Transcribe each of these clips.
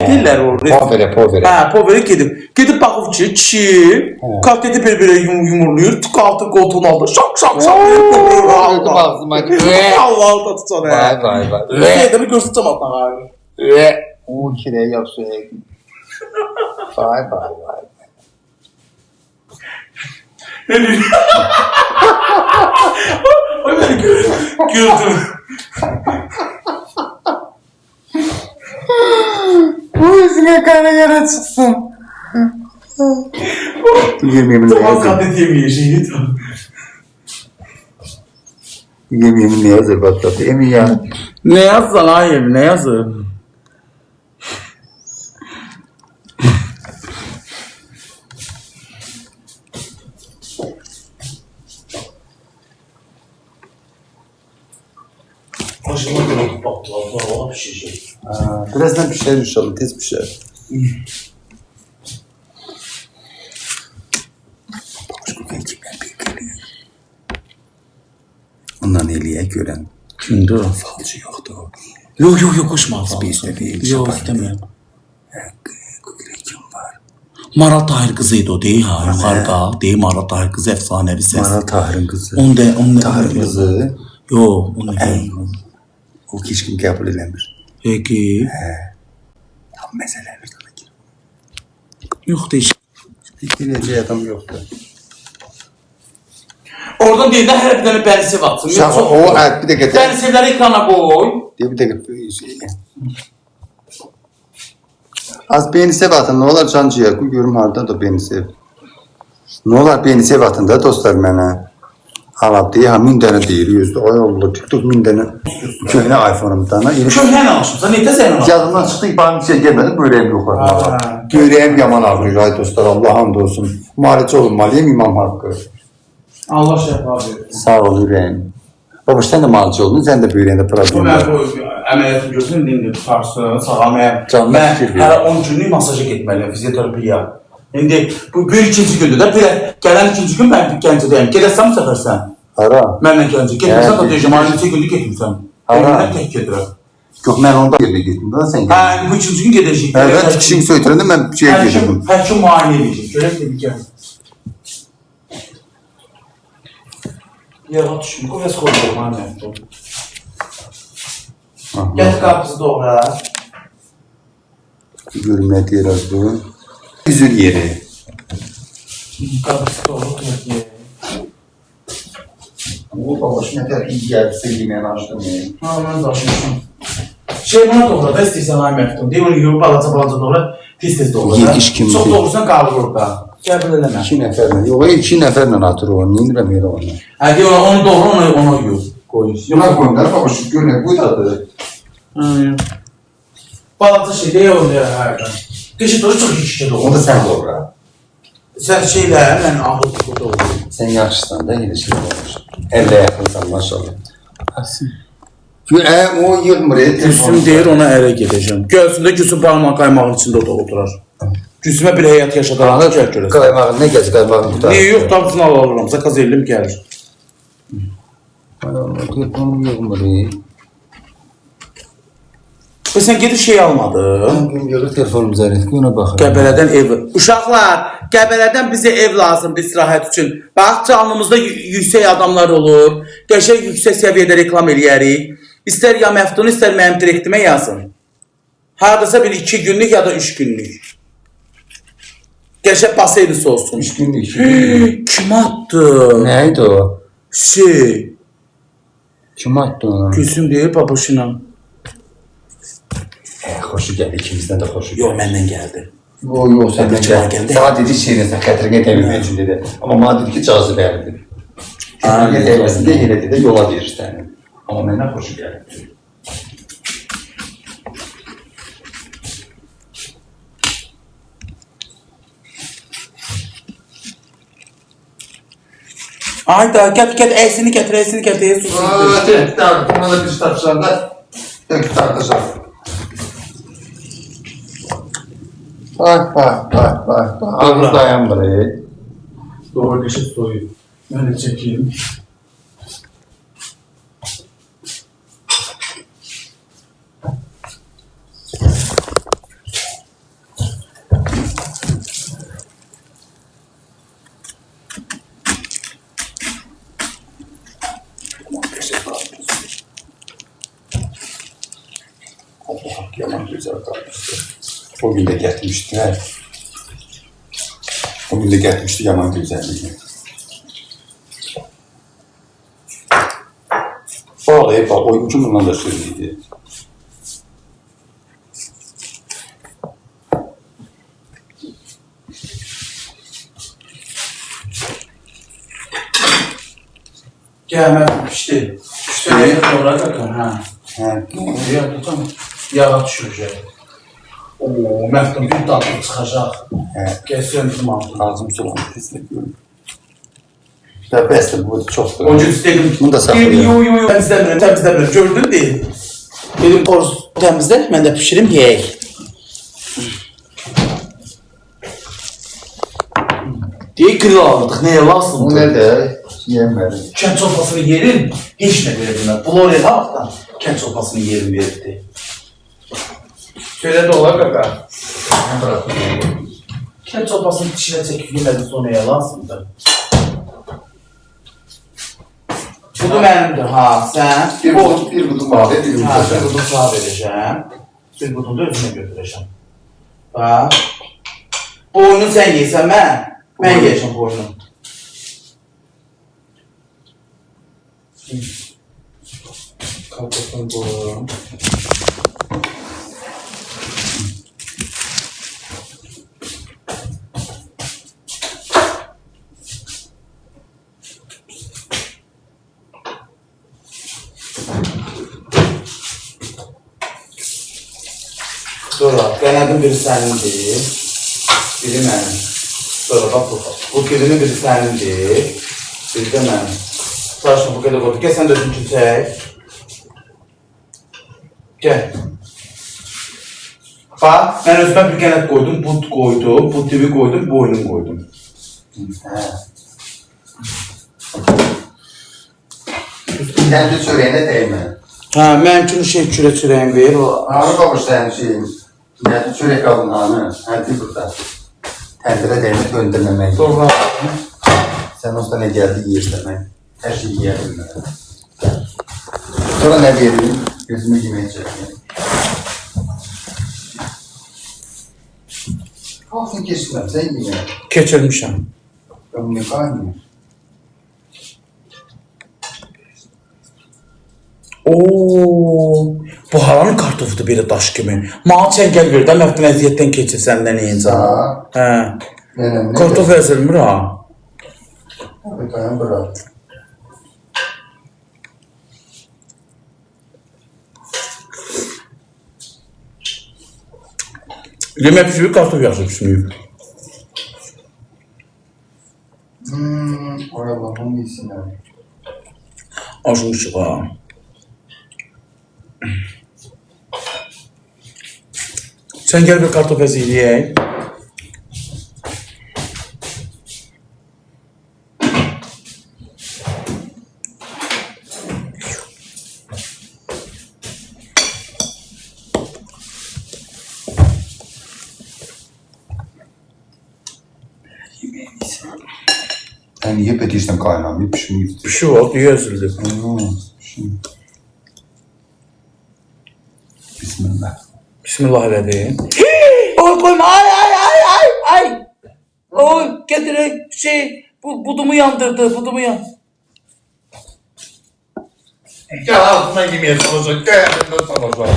Deyirlər o. Povere. Hə, povere gedib. Gedib baxıb ki, kişi katleti bir-birə yumurlayır, tıqaltır qoltuğun altında. Şak. Allah da tutsa. Vay. Şeydə bir görsün atmağa. O kireye yaxşı. Vay. Ay beni gördüm. Bu yüzüne kara yara çıksın. Yemeğimin ne Tamam yazır? katlet yemeyeceği. Yemeğimin ne yazır patladı? Emin ya. Ne yazsan hayır, ne yazır? Başıma göre baktılar, valla pişecek. Birazdan pişer inşallah, tez pişer. Ondan eliye gören. Kimdir o? Falcı yoktu. Yok, koşma. Bizde değil. Yok, istemiyorum. Kim var? Maral Tahir kızıydı o değil ha, yukarıda. Değil Maral Tahir kızı, efsanevi ses. Maral Tahir'in kızı. Onun Tahir'in kızı. Yok, onu değil. O hiç kim kabul edemir. Peki. Tam meseleler. Yok değil. Bileceği adam yoktu. Oradan değil de her bir tane bensev atsın. O bir de getir. Bensevleri ekrana koy. Bir de az beni sev atın. Ne olar cancıya? Görüm harda da beni sev. Ne olar beni sev atın da dostlar mənə. Alab diye ha 1000 dənə deyir. Yüzde o yolda TikTok 1000 dənə. Köhnə iPhone-umdan. Köhnə almışım. Sen neydə sen almışsın? Yadımdan çıxdı. İbam bir şey gelmedi. Böreğim yoxlar. Böreğim yaman ağrıyor. Ay dostlar Allah hamd olsun. Müalicə olmalıyım İmam Hakkı. Allah şəfa verir. Sağ ol yüreğim. Babuş sen de müalicə oldun. Sen de böreğinde problem var. Bu əməliyyatı görsün, indi tutarsın, sağlamaya. Canına Mən fikir hər verir. 10 günlük masaja getməliyim, fizioterapiya. İndi bu bir ikinci gündür də, gələn ikinci gün mən Gəncədəyim. Gedəsən bu səfər sən? Hara? Mənlə Gəncə. Getmirsən da deyəcəm, aynı neçə gündür getmirsən. Hara? Evindən tək gedirəm. Yok ben onda yerine gittim. Daha sen gittin. Hə, bu ikinci gün gedəcəyik. Evet, tikişini söylediğinde ben bir şeye girdim. Həkim müayinə edəcək. Görək dedik gəl. Yağa düşmür, qoyas qoyuyorum, anne. Gəl qarpızı doğra. Görüm ne diyor az bu. Üzül yeri. Qarpızı doğra, qoyas. O babaş ne kadar iyi geldi sevgiyle açtım ya. Ha, mən daşımışım. Buna doğra da istəyirsən ay məftum. Deyim onu yürüb balaca doğra, tez doğra. Yetiş kimdir? Çox doğrusan qalır orada. Gəl belə eləmə. 2 nəfərlə. Yox, 2 nəfərlə atır o. Neynirəm yerə onu. Hə, deyim onu doğra, ona yürü. Qoy. Buna koyunlar babaş görünür bu dadı. Balaca şey deyə onu ya hərdən. Qəşi doğru çox işə doğru. O da sen doğra. Sən şeylər, mən ahırda doğru. Sen yaxşısan da yine şey olmuş. Elle yakınsan maşallah. Asin. O yığmır. Gülsüm deyir ona ərə gedəcəm. Gölsün də Gülsüm parmaq qaymağın içində oturar. Gülsümə bir həyat yaşadıranlar gəl görəsən. Qaymağın ne gəz qaymağın tutar. Niyə yox, tapısını alıram, zakaz elim gəlir. Telefonum yığmır. Və sən gedib şey almadın. Ben yığır telefonum zərətli ona baxıram. Qəbələdən ev. Uşaqlar, Qəbələdən bizə ev lazımdır istirahət üçün. Bax, canlımızda yüksək adamlar olur. Qəşəng yüksək səviyyədə reklam eləyərik. İstər ya məftunu, istər mənim direktimə yazın. Hardasa bir 2 günlük ya da 3 günlük. Qəşəng baseynisi olsun. 3 günlük, 2 günlük. Kim attı? Neydi o? Şey. Kim attı onu? Gülsüm deyir babasıyla. Xoşu gəlir, ikimizdən də xoşu gəlir. Yox, məndən gəldi. Yox, səndən Cavab gəldi. gəldi. Sana dedi şeyini, sən xətrinə devirmək üçün dedi. Amma mənə dedi ki, cazibəlidir. Xətrinə devirməsində elə dedi, yola verir səni. Amma məndən xoşu gəlir. Ayda, gətir, əysini gətir, Buna da bir tapşıranda tartışalım. Bak. Ağız dayanmır. Doğru dişi soyuyor. Ben de çekeyim. O gün de getmişdilər. O gün də getmişdi yaman gözəlliyi. Bağlayıp bak, oyuncu bundan da söyleydi. Gəlmə pişdi. Pişdi. Sonra qaqan, hə. Hə. Yağa düşürəcək. Oo, məftun bir dadlı çıxacaq. Gəlsin tumandı. Ağzım sulandı, tezlə görüm. Ya bəsdir, bu çoxdur. O gün istəydim. Bunu da saxlayayım. Yo. Təmizləmirəm. Gördün deyil. Dedim, oruz təmizlə, mən də pişirim, yeyək. Deyək, grill aldıq, nəyə lazımdır? Bu nədir? Yiyəmədim. Kənd çorpasını yerin, heç nə verə bilmər. Blorel haqdan kənd çorpasını yerin verdi. Söylədi olar qaqa. Kənd çorpasını dişinə çəkib yemədi sonra nəyə lazımdır? Budu mənimdir, ha, sən? Bir budum var, bir budum Ha, bir var. budum sağ verəcəm. Bir budum da özümə götürəcəm. Bax. Bu oyunu sən yeysən, mən yeyəcəm bu oyunu. Kartofunu koyuyorum. Sonra denedim biri senindir. Biri benim. Sonra bak bu birinin biri senindir. Biri de benim. Saçma bu kadar koyduk. Gel sen de üçüncü çek. Gel. Bak ben özümə bir kənət koydum, but koydum, but dibi koydum, boynum koydum. Kendi çöreğine değme. Ha, mənim üçün şey çörəyim ver. Ağrı babuş senin şeyin. Kendi çörek alın hanı. Hadi burada. Tendire değme göndermemeyi. Sonra. Sen olsa ne geldi yiyirsen ben. Her şeyi yiyelim ben. Sonra ne vereyim? Gözümü yemeğe çekeyim. Kalsın geçmem, sen yeme. Keçirmişəm. Ben bunu kaynayayım. Oo, bu haranın kartofudur biri daş kimi. Mağa çəngəl ver də məftun əziyyətdən keçirsən də neyincə. Ha. Hə. Kartof əzilmir ha. Abi dayan bırak. Yemək pişirib, kartof yaxşı pişirib. Oraya bakın iyisin abi. Acımışıq ha. Sən gəl bir kartof əziliyək. Yani niye pedirsen kaynağım? Bir pişimi gitti. Bir şey var, deyə əzildi. Bismillah. Bismillah elədi. Oy koyma, ay. Oy, getirək şey, budumu yandırdı, budumu yandırdı. Gel altına yemeğe salacak. Gel yanında salacak.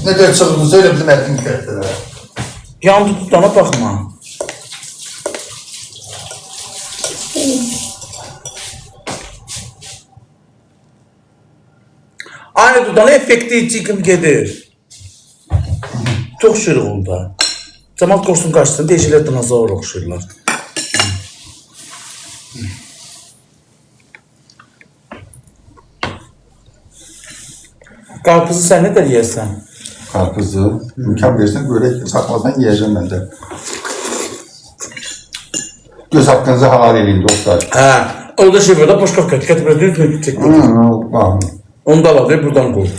Ne diyor çıktı? Söyle bizim erkin kertelere. Yandı tutana baxma. Aynı tutana effekti çıkım gedir. Çok şırıq onda. Cəmat qorsun qarşısında deyişlər dinozavr oxşuyurlar. Qarpızı sən nə də yeyəsən? Karpuzu. İmkan verirsen böyle sakmadan yiyeceğim ben de. Göz hakkınızı halal edin dostlar. Hə, orada şey var da boş qap gətir, biraz düz çək. Bak. Onu da al, ver, buradan qoy.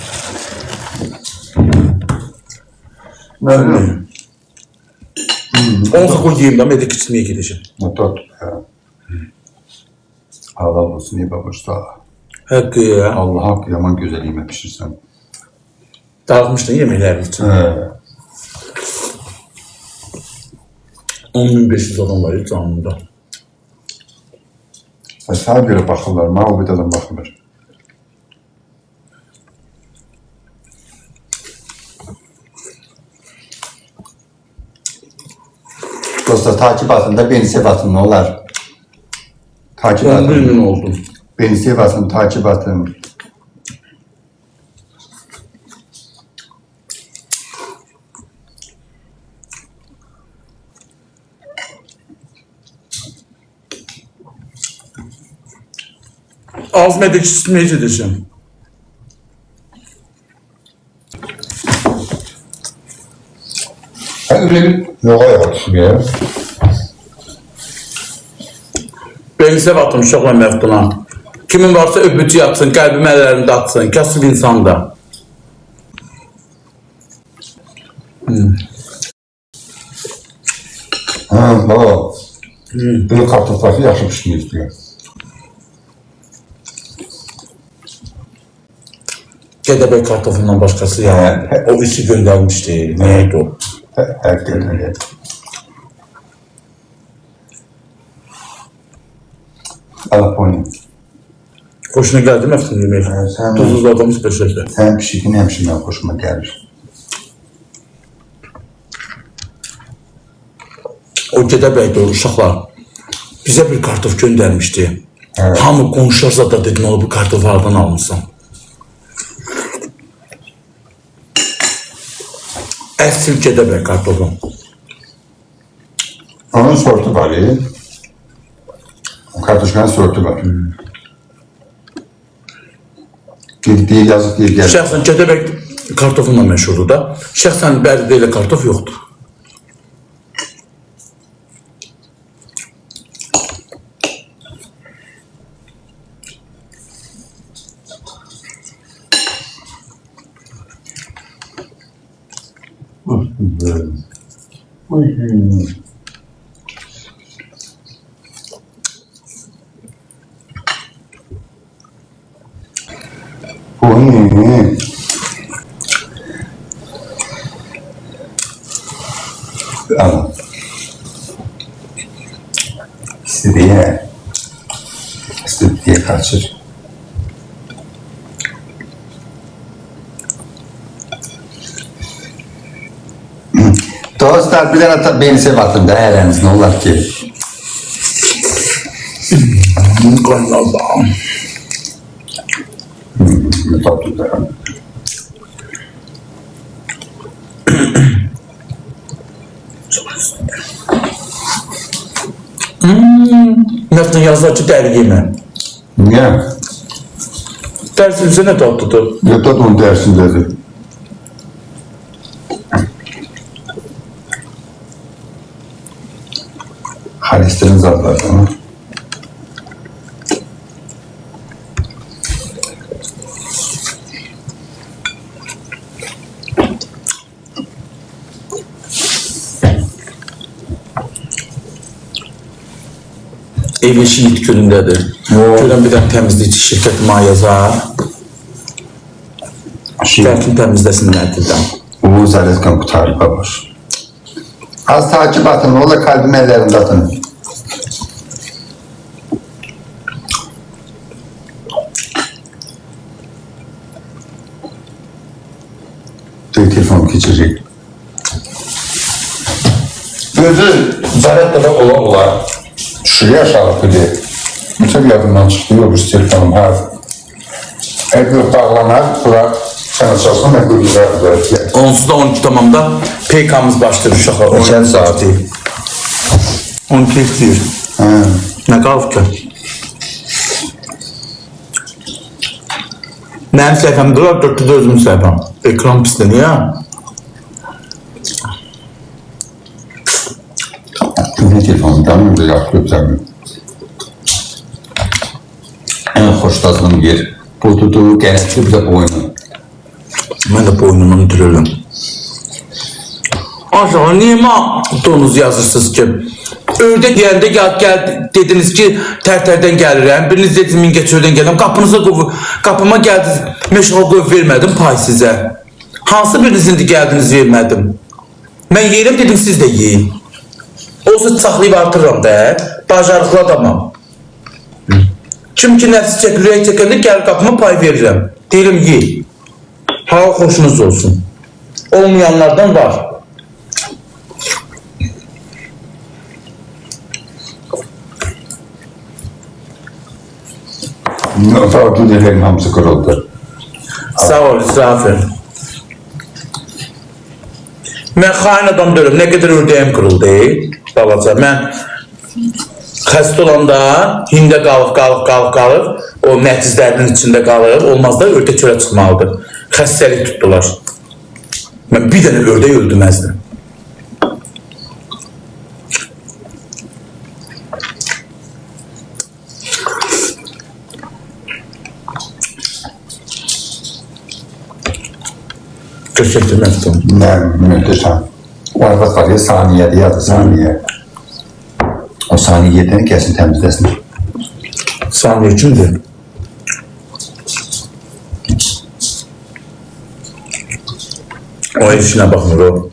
Böyle. Onu da qoy yeyim də, medik içinə gedəcəm. Motor. Halal olsun iyi babaşta. Hakkı ya. Allah'a yaman güzel yemek pişirsen. Dağıtmışdın yeməklərin üçün. He. 10.500 adam var ya canında. Sana göre bakırlar. Mağlup adam bakılır. Dostlar takip atın beni sev atın ne olar. Takip 11 atın. gün oldu. Beni sev atın takip atın. Azmədə kiçilməyə gedəcəm. Öyle bir yola yapışım ya. Beni sev atın uşaqlar məftuna. Kimin varsa öpücü yatsın, qəlbim əllərində atsın. Kasıb insan da. Ha baba. Böyle kartofları yaxşı pişirmək istiyor. Gədəbəy kartofulundan başqası ya. O işi göndərmişdi. Neydi o? Herkes öyle. Alaponi. Xoşuna gəldi məftun yemək. Sən- Tuzuzladığımız peşəkdə. Sen pişikin hemşirden hoşuma gelir. O Gədəbəydə o uşaqlar bizə bir kartof göndərmişdi. Evet. Hamı qonşularsa da dedim, o bu kartofu hardan almışsan? Əsl Gədəbəy kartofu. Onun sortu var ya. Kartuşkanın sortu var. Diye yazık diye geldi. Şəxsən Gədəbəy kartofunla məşhurdur da. Şəxsən Bərdə ilə kartof yoxdur. Bu ne? Al. İstediğe kaçır. Dostlar bir tane beni sev atın da hereniz ne olar ki? Allah'ım. Tatlı da. Məftun yazılar ki, dəri yemə. Niye? Dərsin üzə nə tatlıdır? Yok da onun dersindedir. Halisterin zatları ama. Evi Şiit gölündədir. Görən bir dənə təmizlikçi şirkəti mənə yazar. Gəlkin təmizləsinlər dildən. Bu Zaletkan Kutarı babaş. Az takip atın, ola kalbim ellerinde atın. Dur telefon geçecek. Gözü Zalet'te de ola. Şuraya aşağı dedi. Bütün yadımdan çıktı, yok bu telefonum her. Ekmek bağlanar, bırak. Sana çalsın, ekmek güzel. Onsuz da 12 tamamda PK'mız başlayır uşaqlar. Neçən saati? 12 deyir. Nə qalıb ki? Mənim səhifəmdə var, 4-də özümün səhifəm. Ekran pisdir, niyə? Ne telefonundan da yapıyor tabii. En hoşladığım yer. Bu tutuğu genellikle bir de boynu. Mən də boynundan ötürürüm. Aşağı, niyə donuz yazırsınız ki? Ördək deyəndə gəl dediniz ki, tərtərdən gəlirəm. Biriniz dediniz Mingəçöydən gəlirəm. Qapıma gəldiniz, meşğul qoyub vermədim pay sizə. Hansı biriniz indi gəldiniz vermədim? Mən yeyirəm dedim, siz də yeyin. Olsa saxlayıb artırıram da, bacarıqlı adamam. Kim ki nəfsi çəkir, ürək çəkəndə gəlir qapıma pay verirəm. Deyirəm, yeyin. Hava xoşunuz olsun. Olmayanlardan var. Faktörlerin hamısı kırıldı. Sağ ol, İsrafil. Mən xain adam deyirəm, nə qədər ördəyim qırıldı, balaca. Mən xəstə olanda hində qalıb, o nətizlərinin içində qalıb, olmaz da ördək çölə çıxmalıdır. Xəstəlik tutdular. Mən bir dənə ördək öldürməzdim. Teşekkür ederim. Ne muhteşem. O arada var ya saniye diye adı saniye. O saniyeden kesin temizlesin. Saniye kimdir? O işine bakmır o.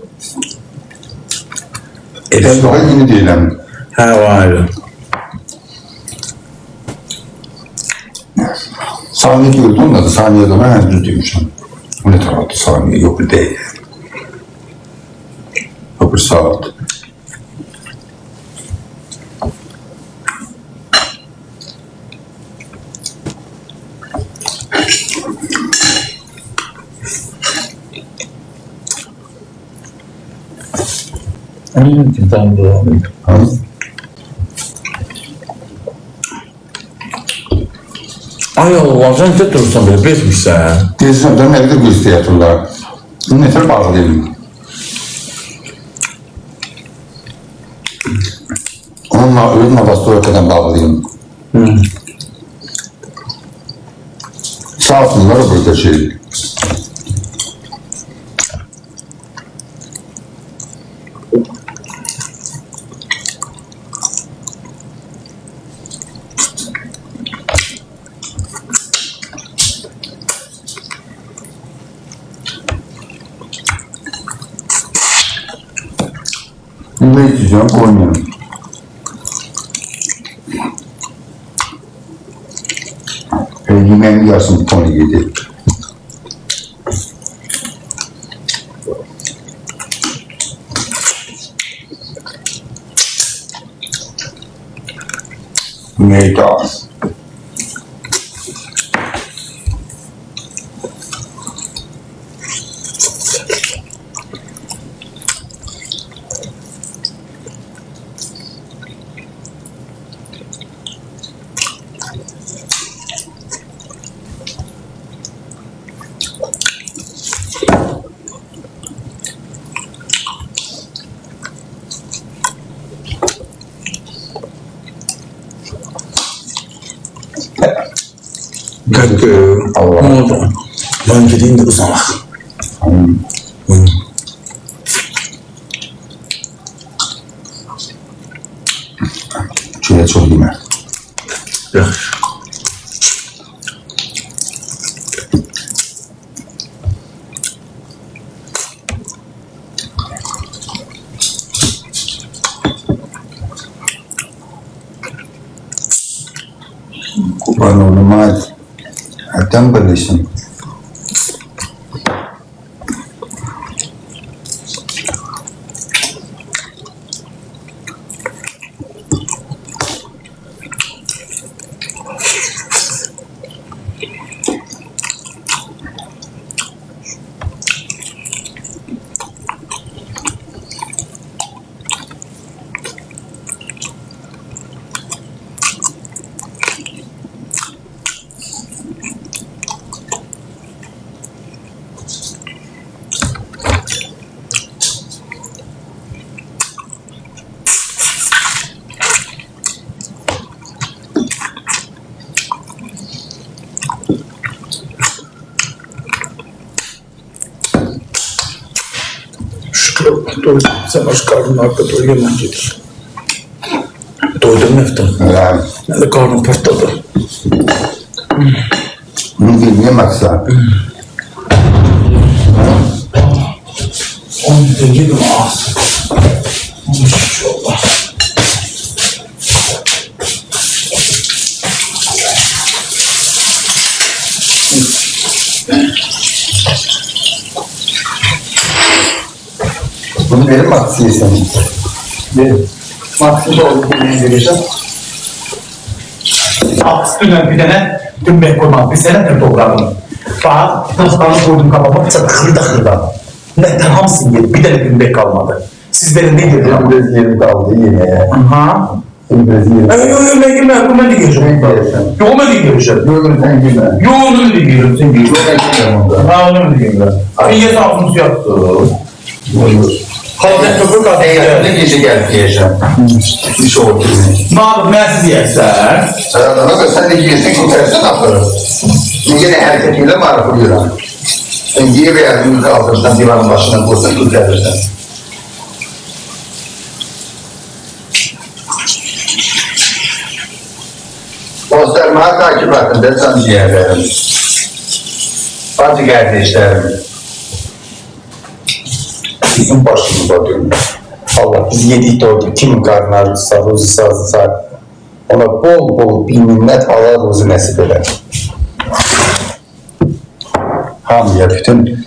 Ben daha yeni değilim. Ha o ayrı. Saniye diyordum da saniye dona henüz duymuşum. Bu ne tarafta saniye yok bir değil. Yok bir saat. Tamam doğru. Ay Allah, sen de durursan böyle bezmişsən. Gezirəm evde göstəriyorlar. Nefer bağlayayım. Onunla ölüm havası ortadan bağlayayım. Sağ olsunlar burada şey. Ne içeceğim koymuyorum. Yemeğimi yarısını tonu yedi. Neydi az? Allah. Ne oldu? Ben gideyim de uzamak. Şöyle çok yeme. Yaxşı. Kurban olmaz. Hatta birleşim. Şükür, sen aç karnın arkada doyuyor, ben getir. doydum Məftun. Yani, Mən də qarnım partladı. bunu bilmeye maksat. 10 yedim az. İnşallah. Bunu verin maksiyesi sen. Maksud oldu bunu indireceğim. Üstüne bir tane dümbek koymam. Bir sene de topladım. Bak, tahtanı koydum kafama, bıçak hırda hırda. Ne tamamsın yedi, bir tane dümbek kalmadı. Siz benim ne dediniz? Biraz yerim kaldı yemeğe. Aha. Biraz yerim. Yok ben girmem, ben de gireceğim. Yok ben de gireceğim. Yok sen girme. Yok onu da gireceğim, sen gireceğim. Yok ben girmem onda. Ha onu da gireceğim. Abi ye sağlığınız yaptı. Kalacak köpük kaldı. Ne gece geldi yiyeceğim. Bir şey oldu. Mahmut ben siz yersen. Sıradan da sen de giyirsin kurtarsan aferin. Yine hareketiyle marif oluyor. Sen giyi veya gün kaldırsan divanın başına koysan kurtarırsan. Dostlarımı takip edin de can ciğerlerim. Bacı kardeşlerim. Bizim başımıza dönüyor. Allah biz yedik doyduk. Kimin karnı ağrısa, ruzu sazsa. Ona bol bol bir minnet Allah ruzu nasip eder. Hamıya bütün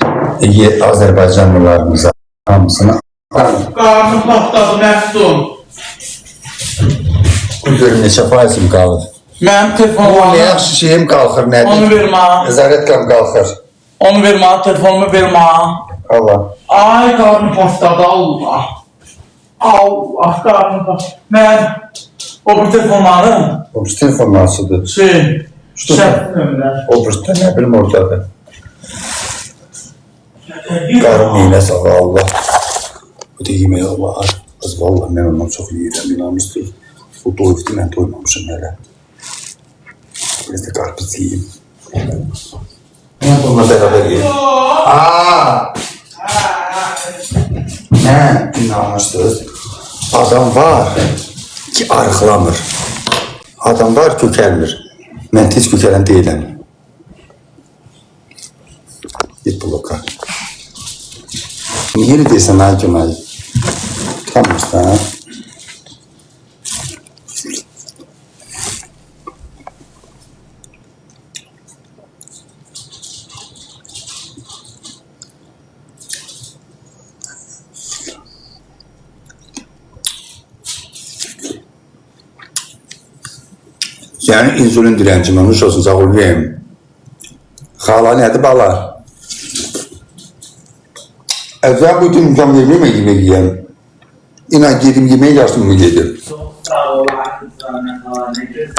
Azerbaycanlılarımıza hamısına Qarnım partladı Məftun. üzerine şefaisim kalır. Mənim telefonum Ne var. yaxşı şeyim kalkır nedir? Onu vermə. Nezaretkam kalkır. Onu vermə, telefonumu vermə. Allah. Ay qarnım partladı Allah. Allah qarnım partladı. Mən o bir telefonlarım. O bir telefon nasıldır? Şəhət nömrələr. O bir ne bileyim oradadır. Karım neyine sağ Allah. Bu da yemeği var. Az vallahi ben ondan çok yiyeceğim. İnanmıştır. O doyuftu ben doymamışım hele. Biz de karpuz yiyeyim. Ben bununla beraber yiyeyim. Aaa! Ne? İnanmıştır. Adam var ki arıqlamır. Adam var kökəlmir. Mən heç kökələn deyiləm. Git bloka. Niye öyle deyirsən ha Kemal? Tutamırsan ha? Yani insülin direncim olmuş olsun sağ ol yiyeyim. Hala nədir bala? Əzər bu gün imkan vermir mi yemək yiyəm? İnan gedim yemək yarısını mı yedim? Çok sağ ol, hakkı sana, ne güzel.